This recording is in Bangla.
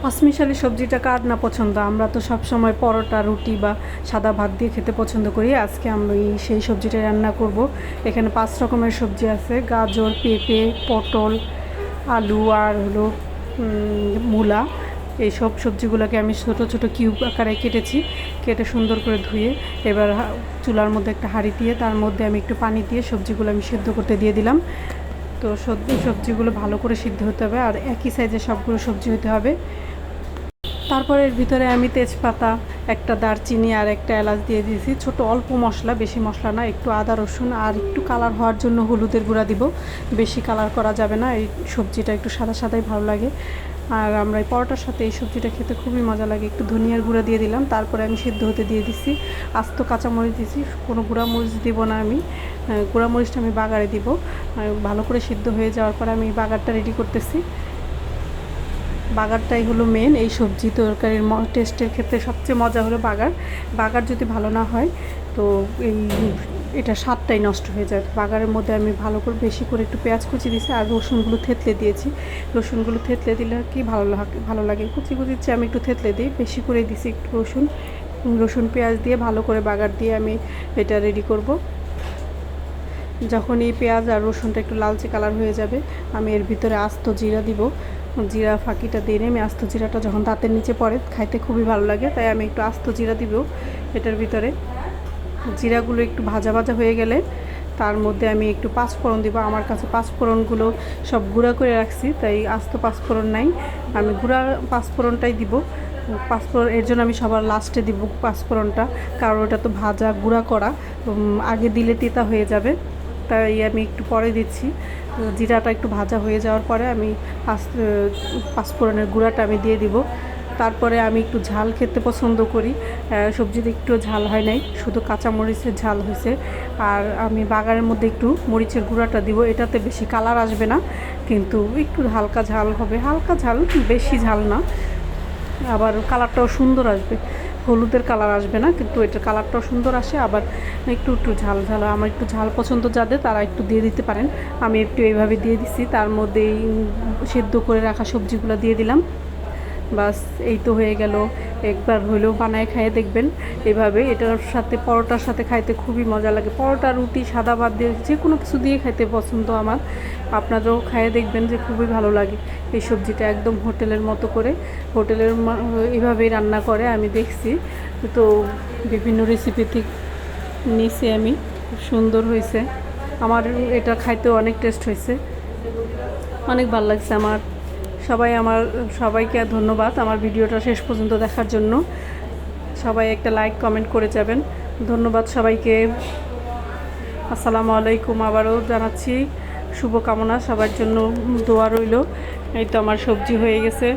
পাঁচমিশালি সবজিটা কার না পছন্দ? আমরা তো সব সময় পরোটা, রুটি বা সাদা ভাত দিয়ে খেতে পছন্দ করি। আজকে আমি সেই সবজিটা রান্না করব। এখানে 5 রকমের সবজি আছে: গাজর, পেঁপে, পটল, আলু আর হলো মূলা। এইসব সবজিগুলোকে আমি ছোট ছোট কিউব আকারে কেটেছি। কেটে সুন্দর করে ধুয়ে এবার চুলার মধ্যে একটা হাঁড়ি দিয়ে তার মধ্যে আমি একটু পানি দিয়ে সবজিগুলো আমি সিদ্ধ করতে দিয়ে দিলাম। তো সবজিগুলো ভালো করে সিদ্ধ হতে হবে আর একই সাইজের সবগুলো সবজি হতে হবে। তারপরে এর ভিতরে আমি তেজপাতা, একটা দারচিনি আর একটা এলাচ দিয়ে দিয়েছি। ছোট অল্প মশলা, বেশি মশলা না, একটু আদা রসুন আর একটু কালার হওয়ার জন্য হলুদের গুঁড়া দিব। বেশি কালার করা যাবে না, এই সবজিটা একটু সাদা সাদাই ভালো লাগে। আর আমরা এই পরোটার সাথে এই সবজিটা খেতে খুবই মজা লাগে। একটু ধনিয়ার গুঁড়া দিয়ে দিলাম। তারপরে আমি সিদ্ধ হতে দিয়ে দিচ্ছি। আস্ত কাঁচামরিচ দিয়েছি, কোনো গুঁড়া মরিচ দিব না আমি। গুঁড়া মরিচটা আমি বাগারে দিব। ভালো করে সিদ্ধ হয়ে যাওয়ার পরে আমি বাগারটা রেডি করতেছি। বাগারটাই হলো মেন এই সবজি তরকারির টেস্টের ক্ষেত্রে সবচেয়ে মজা হলো বাগার যদি ভালো না হয় তো এটা স্বাদটাই নষ্ট হয়ে যায়। বাগারের মধ্যে আমি ভালো করে বেশি করে একটু পেঁয়াজ কুচি দিয়েছি আর রসুনগুলো থেতলে দিয়েছি। রসুনগুলো থেতলে দিলে কি ভালো লাগে, কুচি চেয়ে আমি একটু থেতলে দিই, বেশি করে দিয়েছি একটু রসুন পেঁয়াজ দিয়ে ভালো করে বাগার দিয়ে আমি এটা রেডি করব। যখন এই পেঁয়াজ আর রসুনটা একটু লালচে কালার হয়ে যাবে আমি এর ভিতরে আস্ত জিরা দিব। জিরা ফাঁকিটা দিয়ে আমি আস্ত জিরাটা যখন দাঁতের নিচে পড়ে খাইতে খুবই ভালো লাগে, তাই আমি একটু আস্ত জিরা দিব এটার ভিতরে। জিরাগুলো একটু ভাজা ভাজা হয়ে গেলে তার মধ্যে আমি একটু পাঁচফোড়ন দিব। আমার কাছে পাঁচফোড়নগুলো সব গুঁড়া করে রাখছি, তাই আস্ত পাঁচফোড়ন নাই, আমি গুঁড়া পাঁচফোড়নটাই দিব। পাঁচফোড়ন এর জন্য আমি সবার লাস্টে দিব পাঁচফোড়নটা, কারণ ওটা তো ভাজা গুঁড়া করা, আগে দিলে তিতা হয়ে যাবে, তাই আমি একটু পরে দিচ্ছি। জিরাটা একটু ভাজা হয়ে যাওয়ার পরে আমি পাঁচফোড়নের গুঁড়াটা আমি দিয়ে দিব। তারপরে আমি একটু ঝাল খেতে পছন্দ করি, সবজিতে একটু ঝাল হয় নাই, শুধু কাঁচা মরিচের ঝাল হয়েছে। আর আমি বাগারের মধ্যে একটু মরিচের গুঁড়াটা দিব। এটাতে বেশি কালার আসবে না, কিন্তু একটু হালকা ঝাল হবে, হালকা ঝাল, বেশি ঝাল না, আবার কালারটাও সুন্দর আসবে। হলুদের কালার আসবে না, কিন্তু এটার কালারটাও সুন্দর আসে। আবার একটু ঝাল ঝাল, আমার একটু ঝাল পছন্দ যাদের তারা একটু দিয়ে দিতে পারেন। আমি একটু এইভাবে দিয়ে দিচ্ছি, তার মধ্যে সেদ্ধ করে রাখা সবজিগুলো দিয়ে দিলাম। বাস, এই তো হয়ে গেল। একবার হলেও বানায় খাইয়ে দেখবেন এভাবে। এটার সাথে পরোটার সাথে খাইতে খুবই মজা লাগে। পরোটা, রুটি, সাদা ভাত দিয়ে যে কোনো কিছু দিয়ে খাইতে পছন্দ আমার। আপনারাও খাইয়ে দেখবেন যে খুবই ভালো লাগে। এই সবজিটা একদম হোটেলের মতো করে, এভাবেই রান্না করে আমি দেখছি, তো বিভিন্ন রেসিপি থেকে নিয়েছি আমি। খুব সুন্দর হয়েছে, আমার এটা খাইতেও অনেক টেস্ট হয়েছে, অনেক ভালো লাগছে আমার। সবাইকে ধন্যবাদ আমার ভিডিওটা শেষ পর্যন্ত দেখার জন্য। সবাই একটা লাইক কমেন্ট করে যাবেন। ধন্যবাদ সবাইকে। আসসালামু আলাইকুম আবারও জানাচ্ছি। শুভকামনা সবার জন্য, দোয়া রইল। এই তো আমার সবজি হয়ে গেছে।